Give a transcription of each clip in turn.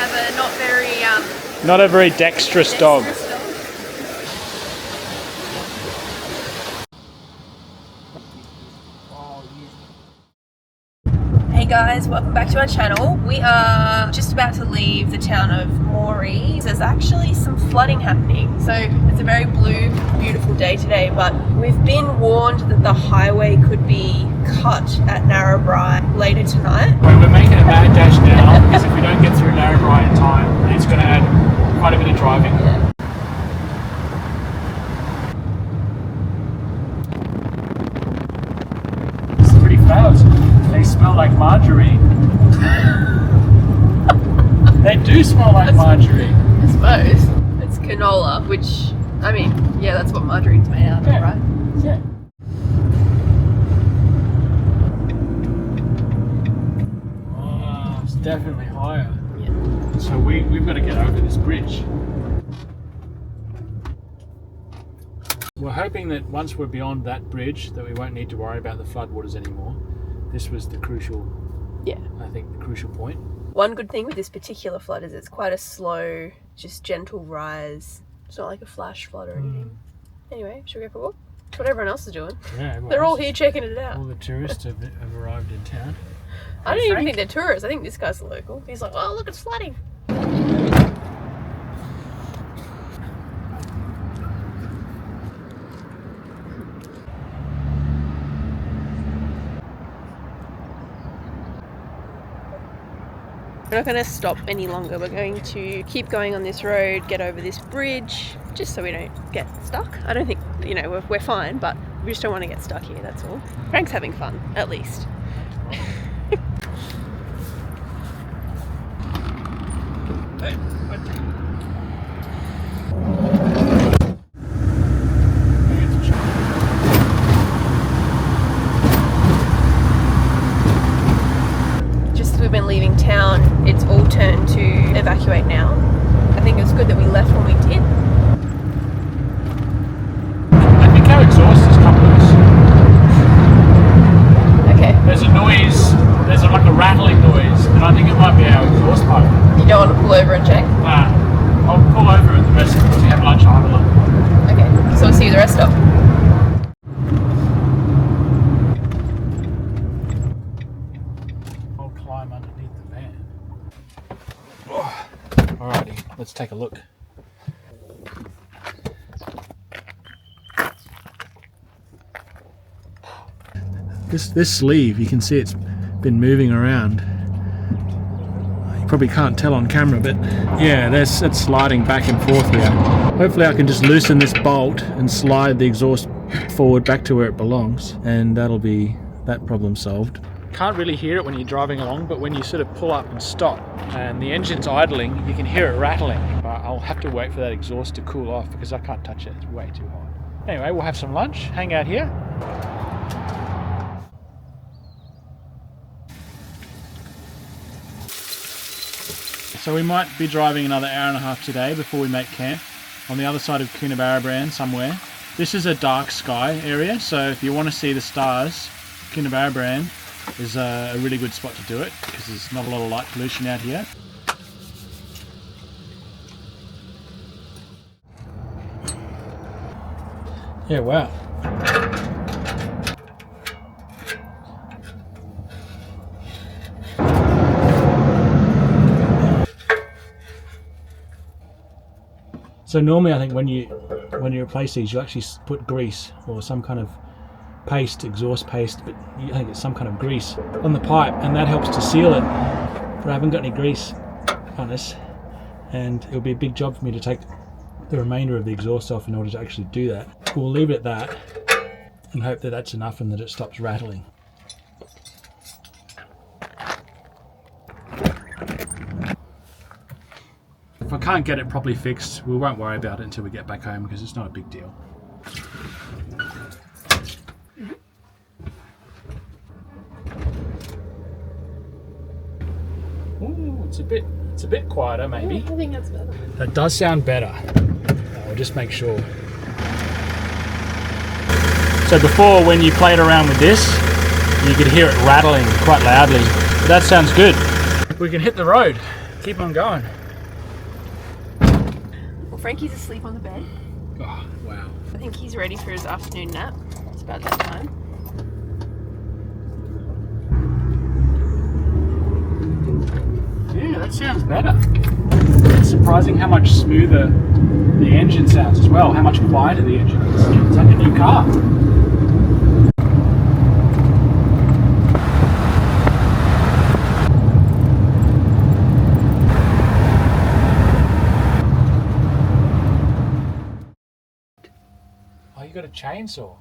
have a not a very dexterous dog. Hey guys, welcome back to our channel. We are just about to leave the town of Moree. There's actually some flooding happening, so it's a very blue, beautiful day today, but we've been warned that the highway could be cut at Narrabri later tonight. We're making a mad dash now because if we don't get through Narrabri in time, it's going to add quite a bit of driving. Yeah. It's pretty flowers. They smell like margarine. They do smell like margarine. I suppose. It's canola, which, I mean, yeah, that's what margarine's made out of, right? Yeah. Oh, it's definitely higher. Yeah. So we've got to get over this bridge. We're hoping that once we're beyond that bridge that we won't need to worry about the floodwaters anymore. This was the crucial, I think, the crucial point. One good thing with this particular flood is it's quite a slow, just gentle rise. It's not like a flash flood or anything. Anyway, should we go for a walk? That's what everyone else is doing. Yeah, they're all here checking it out. All the tourists have arrived in town. I don't even think they're tourists. I think this guy's a local. He's like, oh, look, it's flooding. We're not going to stop any longer. We're going to keep going on this road, get over this bridge, just so we don't get stuck. I don't think, you know, we're fine, but we just don't want to get stuck here, that's all. Frank's having fun, at least. We've been leaving town, it's all turned to evacuate now. I think it's good that we left when we did. I think our exhaust has come loose. Okay. There's a noise, there's like a rattling noise, and I think it might be our exhaust pipe. You don't want to pull over and check? Nah, I'll pull over at the rest once we have lunch and have a look. Okay, so we'll see you the rest stop. Alrighty, let's take a look. This sleeve, you can see it's been moving around. You probably can't tell on camera, but yeah, it's sliding back and forth here. Hopefully I can just loosen this bolt and slide the exhaust forward back to where it belongs, and that'll be that problem solved. Can't really hear it when you're driving along, but when you sort of pull up and stop and the engine's idling, you can hear it rattling. But I'll have to wait for that exhaust to cool off because I can't touch it, it's way too hot. Anyway, we'll have some lunch, hang out here. So we might be driving another hour and a half today before we make camp on the other side of Narrabri somewhere. This is a dark sky area, so if you want to see the stars, Narrabri is a really good spot to do it because there's not a lot of light pollution out here. Yeah, wow. So normally I think when you replace these you actually put grease or some kind of paste, exhaust paste, but I think it's some kind of grease on the pipe, and that helps to seal it. But I haven't got any grease on this, and it'll be a big job for me to take the remainder of the exhaust off in order to actually do that. We'll leave it at that and hope that that's enough and that it stops rattling. If I can't get it properly fixed, we won't worry about it until we get back home because it's not a big deal. Ooh, it's a bit quieter maybe. I think that's better. That does sound better. I'll just make sure. So before, when you played around with this, you could hear it rattling quite loudly. But that sounds good. We can hit the road. keep on going. Well, Frankie's asleep on the bed. Oh, wow. I think he's ready for his afternoon nap. It's about that time. Yeah, that sounds better. It's surprising how much smoother the engine sounds as well, how much quieter the engine is. It's like a new car. Oh, you got a chainsaw.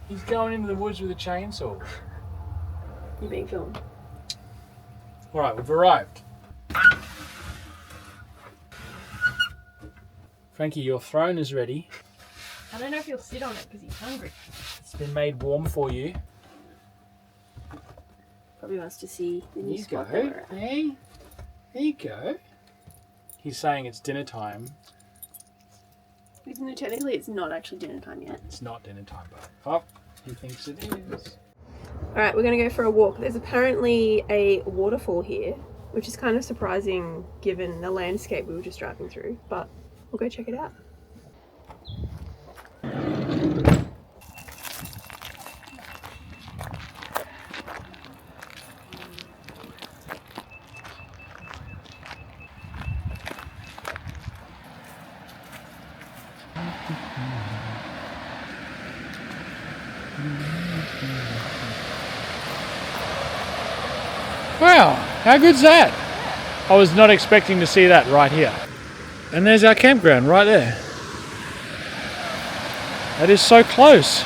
He's going into the woods with a chainsaw. You're being filmed. Alright, we've arrived. Frankie, your throne is ready. I don't know if he'll sit on it because he's hungry. It's been made warm for you. Probably wants to see the There new you spot go. that we're at. Hey, there you go. He's saying it's dinner time. Even though technically it's not actually dinner time yet. It's not dinner time, but oh, he thinks it is. Alright, we're going to go for a walk. There's apparently a waterfall here, which is kind of surprising given the landscape we were just driving through, but we'll go check it out. Wow, how good's that? I was not expecting to see that right here. And there's our campground right there. That is so close.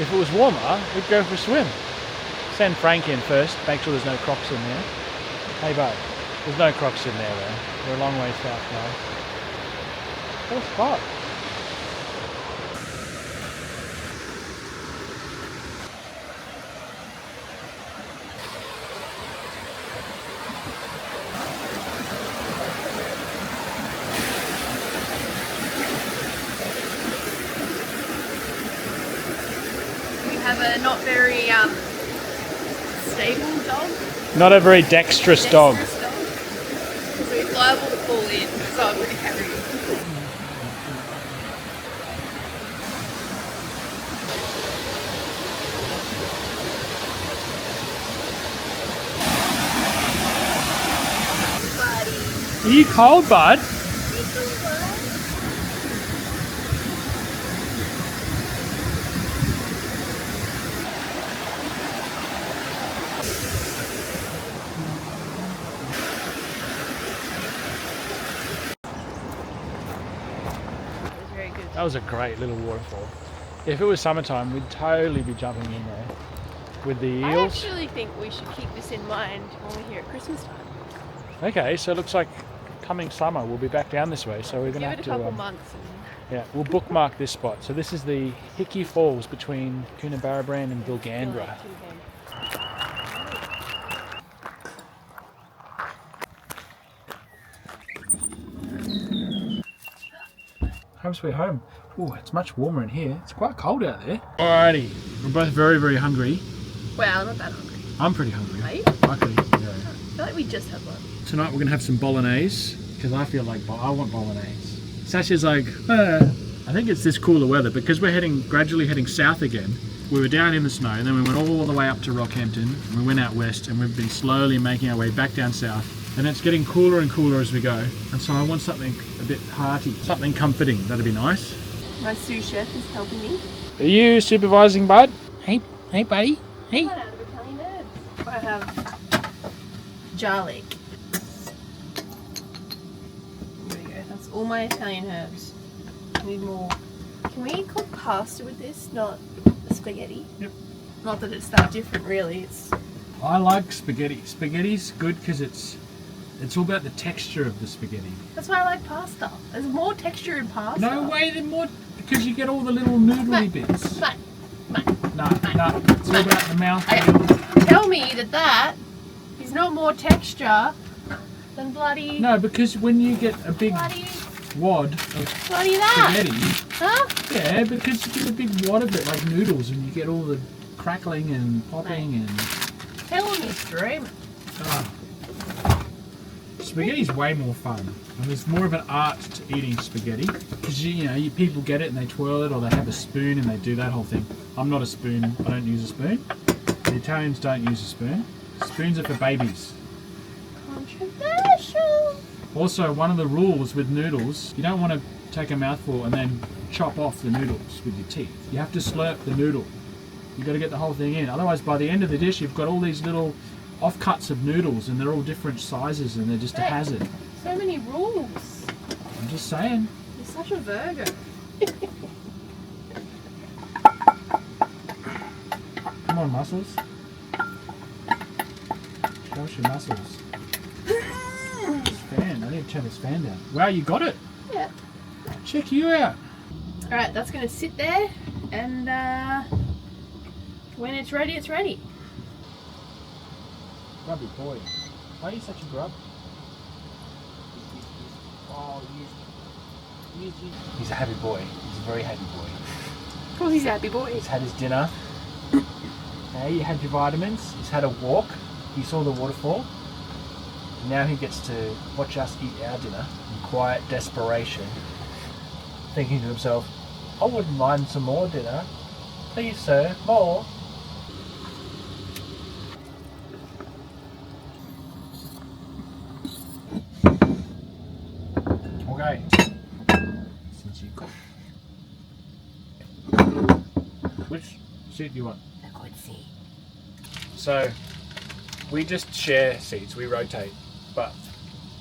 If it was warmer, we'd go for a swim. Send Frank in first, make sure there's no crocs in there. Hey bud, there's no crocs in there though. We're a long way south now. What a spot. Have a not very stable dog. Not a very dexterous dog. So he's liable to fall in, so I'm going to carry him. Are you cold, bud? That was a great little waterfall. If it was summertime, we'd totally be jumping in there with the eels. I actually think we should keep this in mind when we're here at Christmas time. Okay, so it looks like coming summer we'll be back down this way, so we're going to have Give to... it a couple months. Yeah, we'll bookmark this spot. So this is the Hickey Falls between Coonabarabran and Bilgandra. Home sweet home. Oh, it's much warmer in here. It's quite cold out there. Alrighty, we're both very, very hungry. Well, not that hungry. I'm pretty hungry. Are you? I could eat today. I feel like we just had lunch. Tonight we're going to have some bolognese, because I feel like I want bolognese. Sasha's like, I think it's this cooler weather, because we're gradually heading south again. We were down in the snow, and then we went all the way up to Rockhampton, and we went out west, and we've been slowly making our way back down south. And it's getting cooler and cooler as we go. And so I want something a bit hearty, something comforting. That'd be nice. My sous chef is helping me. Are you supervising, bud? Hey buddy. Hey. I have garlic. There we go. That's all my Italian herbs. I need more. Can we cook pasta with this, not spaghetti? Yep. Not that it's that different, really. I like spaghetti. Spaghetti's good because it's all about the texture of the spaghetti. That's why I like pasta. There's more texture in pasta. No way, there's more, because you get all the little noodly bits. Mate. No, it's all about the mouth. Tell me that is not more texture than bloody... No, because when you get a big wad of spaghetti... Huh? Yeah, because you get a big wad of it like noodles and you get all the crackling and popping and... Telling me, dream. Spaghetti's way more fun, and there's more of an art to eating spaghetti because you people get it and they twirl it, or they have a spoon and they do that whole thing. I'm not a spoon. I don't use a spoon. The Italians don't use a spoon. Spoons are for babies. Controversial. Also, one of the rules with noodles, you don't want to take a mouthful and then chop off the noodles with your teeth. You have to slurp the noodle. You've got to get the whole thing in. Otherwise, by the end of the dish, you've got all these little offcuts of noodles, and they're all different sizes, and they're just a hazard. So many rules. I'm just saying. You're such a Virgo. Come on, muscles. Show us your muscles. This fan. I need to turn this fan down. Wow, you got it. Yeah. Check you out. All right, that's going to sit there, and when it's ready, it's ready. Grubby boy. Why are you such a grub? Oh, he's a happy boy. He's a very happy boy. Of course he's a happy boy. He's had his dinner. Hey, you had your vitamins. He's had a walk. He saw the waterfall. Now he gets to watch us eat our dinner in quiet desperation, thinking to himself, I wouldn't mind some more dinner. Please, sir, more. Okay. Since you cook. Which seat do you want? A good seat. So, we just share seats, we rotate, but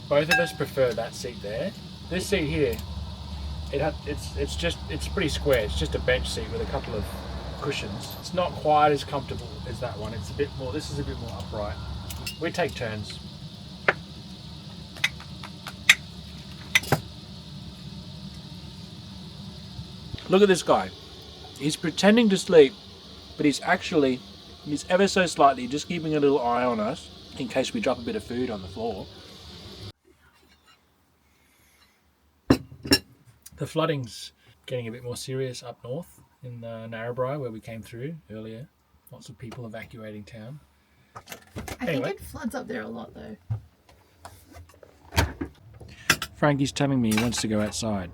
both of us prefer that seat there. This seat here, it's pretty square. It's just a bench seat with a couple of cushions. It's not quite as comfortable as that one. It's a bit more. This is a bit more upright. We take turns. Look at this guy. He's pretending to sleep, but he's ever so slightly just keeping a little eye on us in case we drop a bit of food on the floor. The flooding's getting a bit more serious up north in Narrabri, where we came through earlier. Lots of people evacuating town. I think it floods up there a lot though. Frankie's telling me he wants to go outside.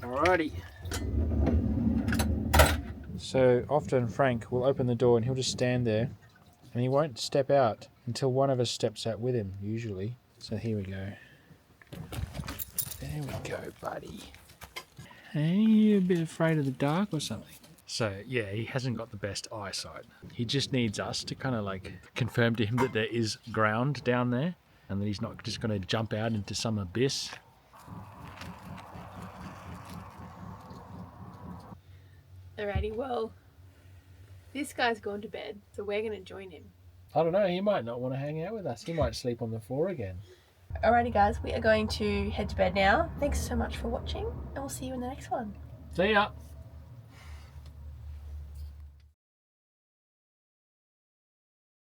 Alrighty. So often Frank will open the door and he'll just stand there and he won't step out until one of us steps out with him, usually. So here we go. There we go, buddy. Hey, you a bit afraid of the dark or something? So yeah, he hasn't got the best eyesight. He just needs us to kind of like confirm to him that there is ground down there and that he's not just going to jump out into some abyss. Alrighty, well, this guy's gone to bed, so we're going to join him. I don't know, he might not want to hang out with us. He might sleep on the floor again. Alrighty guys, we are going to head to bed now. Thanks so much for watching, and we'll see you in the next one. See ya!